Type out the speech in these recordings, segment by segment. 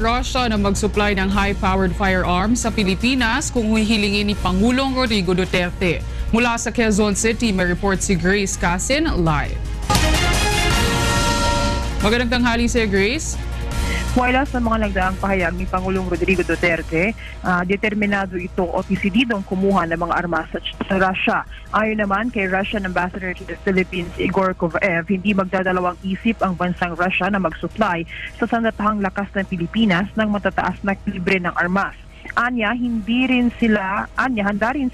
Russia na mag-supply ng high-powered firearms sa Pilipinas kung hihilingin ni Pangulong Rodrigo Duterte. Mula sa Quezon City, may report si Grace Casin live. Magandang tanghali sa Grace. Wala sa mga nagdaang pahayag ni Pangulong Rodrigo Duterte, determinado ito o desididong kumuha ng mga armas sa Russia. Ayon naman kay Russian Ambassador to the Philippines, Igor Kovaev, hindi magdadalawang isip ang bansang Russia na mag-supply sa sandatahang lakas ng Pilipinas ng matataas na kalibre ng armas. Handa rin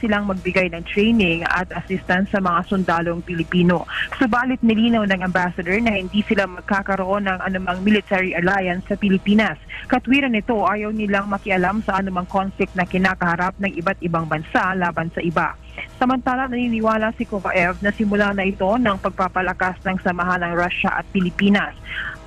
silang magbigay ng training at assistance sa mga sundalong Pilipino. Subalit nilinaw ng ambassador na hindi sila magkakaroon ng anumang military alliance sa Pilipinas. Katwiran nito, ayaw nilang makialam sa anumang conflict na kinakaharap ng iba't ibang bansa laban sa iba. Samantala, naniniwala si Kovaev na simula na ito ng pagpapalakas ng samahan ng Russia at Pilipinas.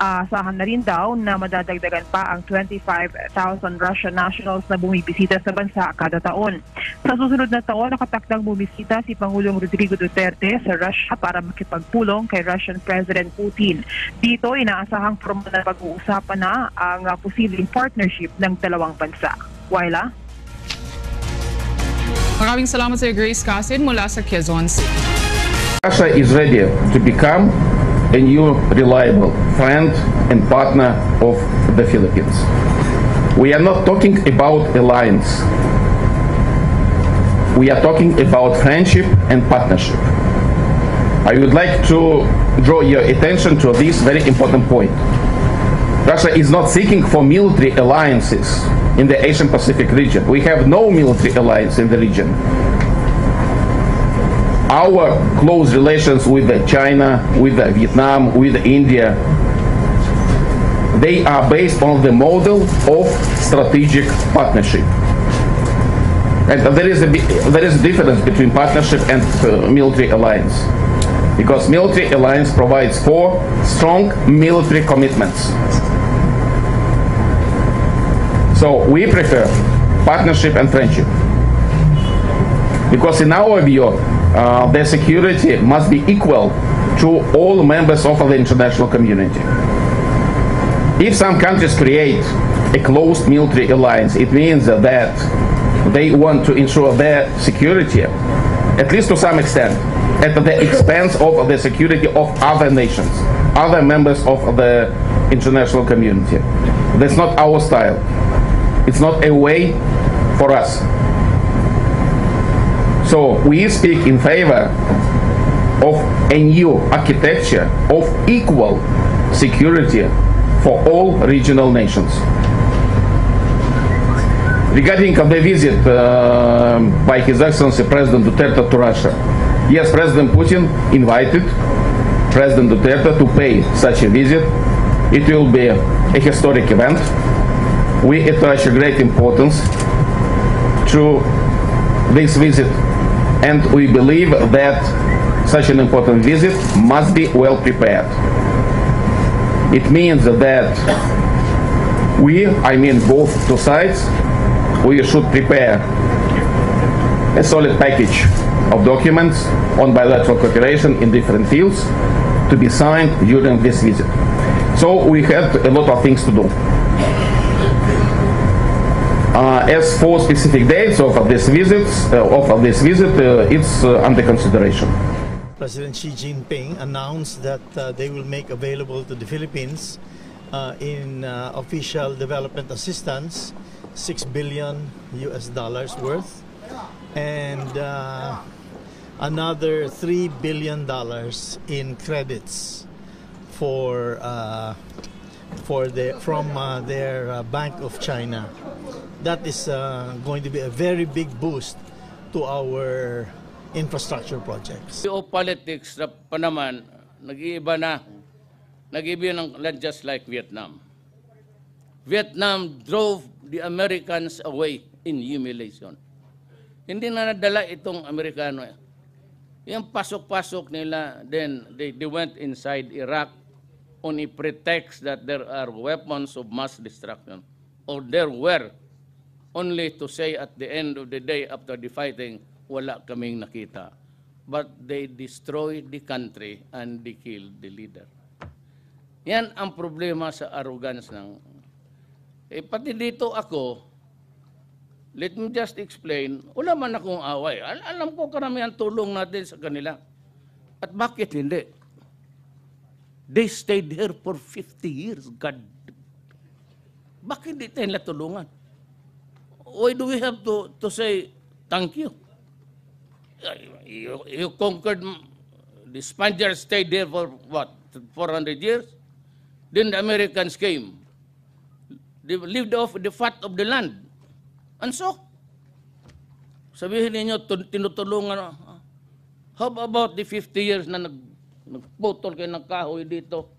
Asahan na rin daw na madadagdagan pa ang 25,000 Russian nationals na bumibisita sa bansa kada taon. Sa susunod na taon, nakatakdang bumisita si Pangulong Rodrigo Duterte sa Russia para makipagpulong kay Russian President Putin. Dito, inaasahang formal na pag-uusapan na ang posibleng partnership ng dalawang bansa. Waila? Maraming salamat sa Grace Casin mula sa Quezon City. Russia is ready to become a new reliable friend and partner of the Philippines. We are not talking about alliance. We are talking about friendship and partnership. I would like to draw your attention to this very important point. Russia is not seeking for military alliances in the Asian Pacific region. We have no military alliance in the region. Our close relations with China, with Vietnam, with India, they are based on the model of strategic partnership. And there is a difference between partnership and military alliance, because military alliance provides for strong military commitments. So we prefer partnership and friendship, because in our view, their security must be equal to all members of the international community. If some countries create a closed military alliance, it means that they want to ensure their security, at least to some extent, at the expense of the security of other nations, other members of the international community. That's not our style. It's not a way for us. So we speak in favor of a new architecture of equal security for all regional nations. Regarding the visit by His Excellency President Duterte to Russia, yes, President Putin invited President Duterte to pay such a visit. It will be a historic event. We attach a great importance to this visit, and we believe that such an important visit must be well prepared. It means that both two sides, we should prepare a solid package of documents on bilateral cooperation in different fields to be signed during this visit. So we have a lot of things to do. As for specific dates of this visit, it's under consideration. President Xi Jinping announced that they will make available to the Philippines in official development assistance $6 billion worth, and another $3 billion in credits from their Bank of China. That is going to be a very big boost to our infrastructure projects. Geopolitics pa naman, nag-iiba na just like Vietnam. Vietnam drove the Americans away in humiliation. Hindi na nadala itong Amerikano. Yung pasok-pasok nila, then they went inside Iraq on a pretext that there are weapons of mass destruction, or there were, only to say at the end of the day after the fighting, wala kaming nakita. But they destroyed the country and they killed the leader. Yan ang problema sa arrogance ng Pati dito ako, let me just explain, wala man akong away. Alam ko karamihan tulong natin sa kanila. At bakit hindi? They stayed here for 50 years, God. Bakit hindi tayo natulungan? Why do we have to say thank you? You conquered, the Spaniards stayed there for what, 400 years? Then the Americans came. They lived off the fat of the land. And so, sabihin ninyo, tinutulungan. How about the 50 years na nagputol kayo ng kahoy dito?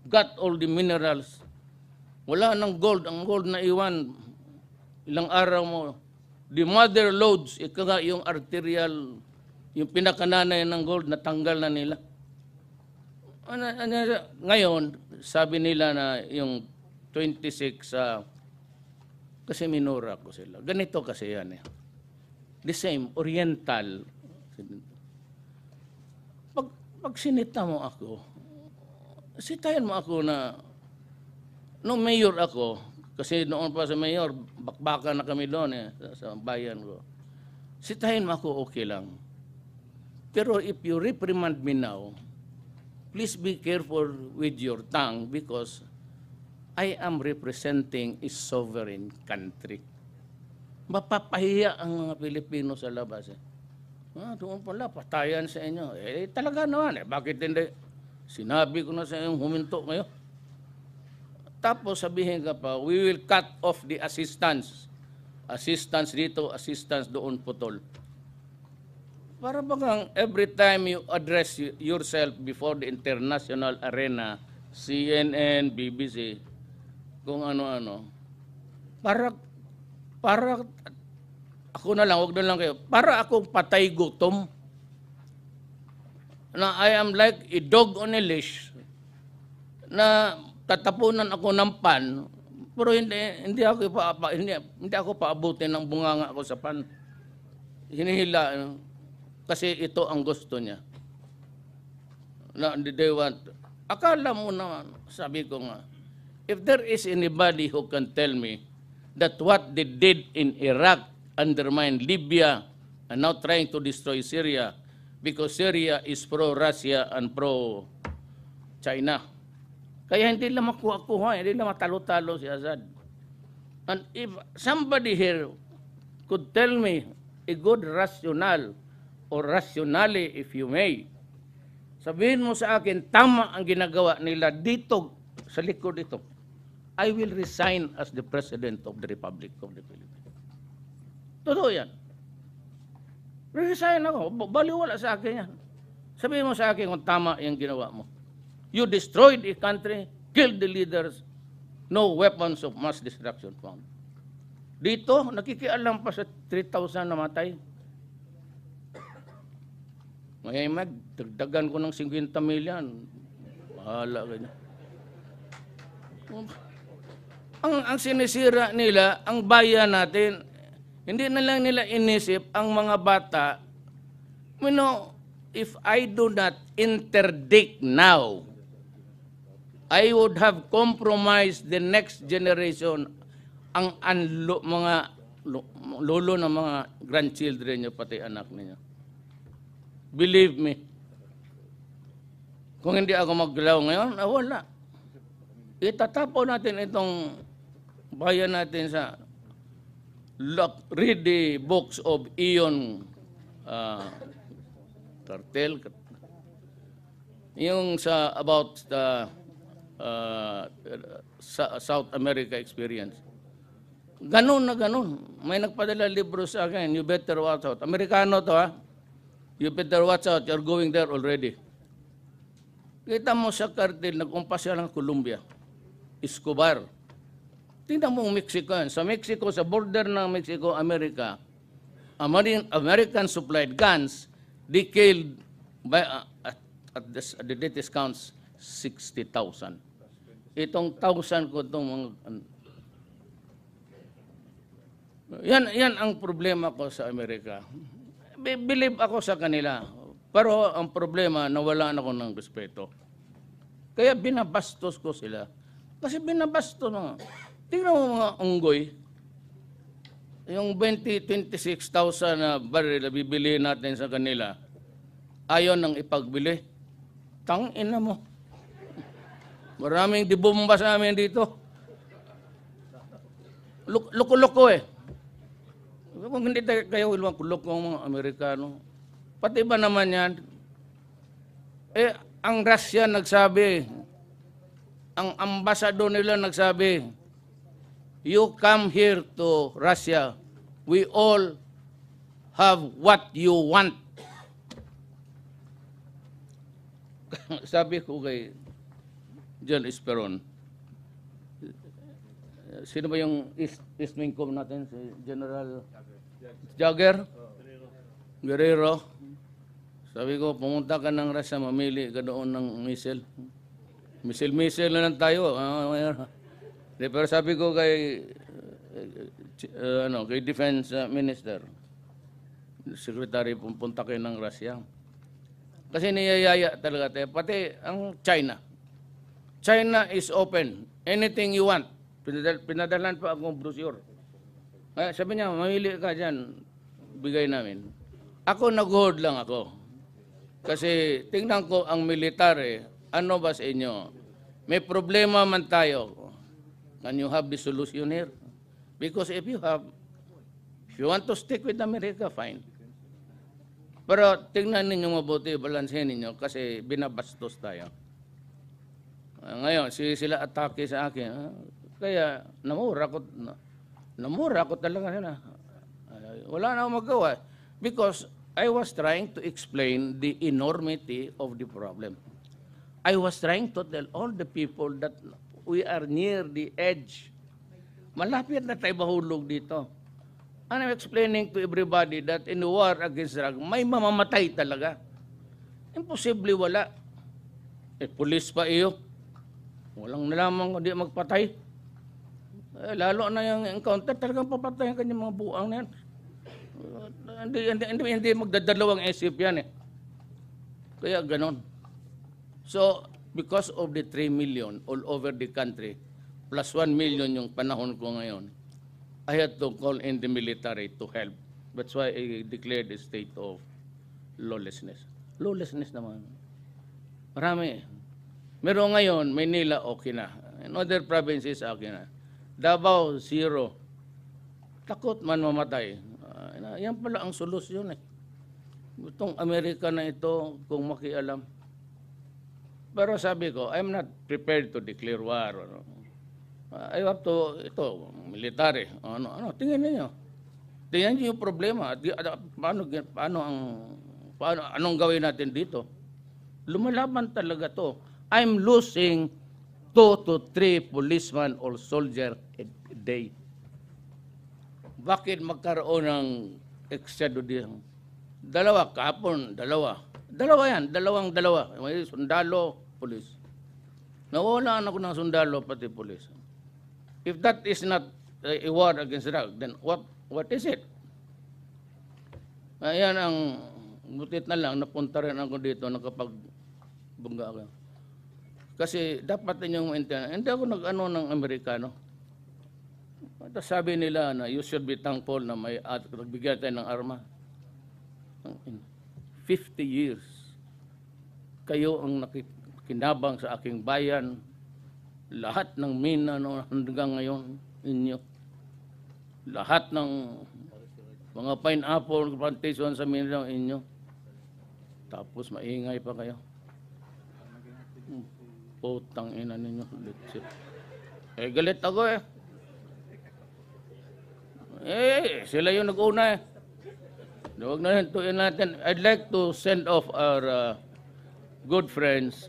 Got all the minerals. Wala ng gold. Ang gold na iwan, ilang araw mo. The mother loads, yung arterial, yung pinakananay ng gold, natanggal na nila. Ngayon, sabi nila na yung 26, kasi minura ko sila. Ganito kasi yan eh. The same, Oriental. Pag sinita mo ako, sitayan mo ako na, no mayor ako, kasi noon pa sa mayor, bakbakan na kami doon eh, sa bayan ko. Sitayin mo ako, okay lang. Pero if you reprimand me now, please be careful with your tongue because I am representing a sovereign country. Mapapahiya ang mga Pilipino sa labas. Doon pala, patayan sa inyo. Talaga naman bakit hindi? Sinabi ko na sa inyo, huminto kayo. Tapos sabihin ka pa, we will cut off the assistance. Assistance dito, assistance doon, putol. Para bagang every time you address yourself before the international arena, CNN, BBC, kung ano-ano, para ako na lang, wag na lang kayo, para akong patay gutom, na I am like a dog on a leash, na tatapunan ako ng pan, pero hindi ako paabutin ng bunganga ako sa pan. Hinihila, kasi ito ang gusto niya. Na they want. Akala mo naman, sabi ko nga, if there is anybody who can tell me that what they did in Iraq undermined Libya and now trying to destroy Syria because Syria is pro-Russia and pro-China. Kaya hindi lang makuha-kuha, hindi lang matalo-talo si Assad. And if somebody here could tell me a good rationale or rationale if you may, sabihin mo sa akin, tama ang ginagawa nila dito, sa likod ito, I will resign as the President of the Republic of the Philippines. Totoo yan. Resign ako, baliwala sa akin yan. Sabihin mo sa akin kung tama yung ginawa mo. You destroyed the country, killed the leaders, no weapons of mass destruction found. Dito, nakikialam pa sa 3,000 namatay. Ngayon, dagdagan ko ng 50 milyon. Bahala ka niya. Ang sinisira nila, ang bayan natin, hindi na lang nila inisip ang mga bata. You know, if I do not interdict now, I would have compromised the next generation, ang mga lolo ng mga grandchildren niyo, pati anak niyo. Believe me. Kung hindi ako maggalaw ngayon, wala. Itatapo natin itong bayan natin sa read the books of Ion Cartel. Yung sa about the South America experience. Ganun na ganun. May nagpadala libro sa akin, you better watch out. Amerikano to ha. You better watch out, you're going there already. Kita mo sa cartel, nag-umpas siya ng Colombia. Escobar. Tingnan mo ang Mexico. Sa Mexico, sa border ng Mexico, America, American supplied guns, they killed by, at the latest counts, 60,000. Itong 1,000 ko itong mga... Yan ang problema ko sa Amerika. Believe ako sa kanila. Pero ang problema, nawalaan ako ng respeto. Kaya binabastos ko sila. Kasi binabastos na. tingnan mo mga unggoy, yung 26,000 na baril na bibili natin sa kanila, ayaw nang ipagbili. Tangina mo. Maraming dibomba sa amin dito. Loko-loko eh. Kung hindi kayo loko ng mga Amerikano, pati ba naman yan? Ang Russia nagsabi, ang ambassador nila nagsabi, you come here to Russia, we all have what you want. Sabi ko kay John Esperon, sino ba yung East Wingcom natin? Si General Jagger? Guerrero. Sabi ko, pumunta ka ng Russia, mamili ka doon ng missile. Missile na lang tayo. Pero sabi ko kay kay Defense Minister, Secretary, pumunta kayo ng Russia. Kasi niyayaya talaga tayo. Pati ang China. China is open. Anything you want. Pinadalan pa akong brochure. Sabi niya, mamili ka dyan. Bigay namin. Ako nag-hold lang ako. Kasi tingnan ko ang military, ano ba sa inyo? May problema man tayo. Can you have the solution here? Because if you want to stick with America, fine. Pero tingnan ninyo mabuti, balansehin ninyo kasi binabastos tayo. Ngayon, sila atake sa akin. Kaya namura ko talaga nila. Wala na akong magawa. Because I was trying to explain the enormity of the problem. I was trying to tell all the people that we are near the edge. Malapit na tayo mahulog dito. And I'm explaining to everybody that in the war against drug, may mamamatay talaga. Imposible wala. Pulis pa iyo. Walang nalaman kung di magpatay. Lalo na yung encounter, talagang papatayin kanyang mga buang na yan. Hindi magdadalawang isip yan eh. Kaya ganon. So, because of the 3 million all over the country, plus 1 million yung panahon ko ngayon, I had to call in the military to help. That's why I declared a state of lawlessness. Lawlessness naman. Marami. Meron ngayon, Manila, okay na. In other provinces, okay na. Davao, 0. Takot man mamatay. Yan pala ang solusyon eh. Itong Amerika na ito, kung makialam. Pero sabi ko, I'm not prepared to declare war. I have to, military. Tingnan niyo. Tingnan niyo yung problema. Anong gawin natin dito? Lumalaban talaga to. I'm losing 2 to 3 policemen or soldier a day. Bakit magkaroon ng eksado diyan? Dalawa, kahapon, dalawa. Dalawa yan, dalawa. May sundalo, pulis. Nawawalaan ako ng sundalo, pati pulis. If that is not a war against drug, then what is it? Ayan ang butit na lang, napunta rin ako dito, nakapagbungga ako. Kasi dapat ninyong maintindihan, hindi ako nag-ano ng Amerikano. Sabi nila na you should be thankful na may nagbigay tayo ng arma. 50 years, kayo ang nakikinabang sa aking bayan. Lahat ng mina hanggang ngayon, inyo. Lahat ng mga pineapple plantation sa Mindanao, inyo. Tapos maingay pa kayo. Putang ina ninyo. Galit ako eh. Sila yung nag-una eh. Huwag na hintuin natin. I'd like to send off our good friends.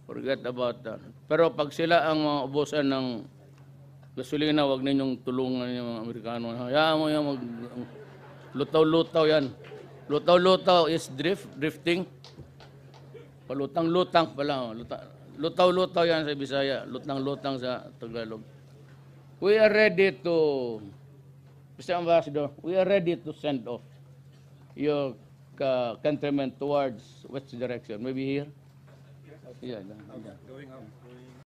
Forget about that. Pero pag sila ang ubusan ng gasolina, huwag ninyong tulungan yung mga Amerikano. Hayaan mo yan, lutaw-lutaw yan. Lutaw-lutaw is drifting. Palutang-lutang pala. Lutaw-lutaw yan sa Bisaya. Lutang-lutang sa Tagalog. We are ready to, Mr. Ambassador, we are ready to send off your countrymen towards which direction? Maybe here? Yeah, going up.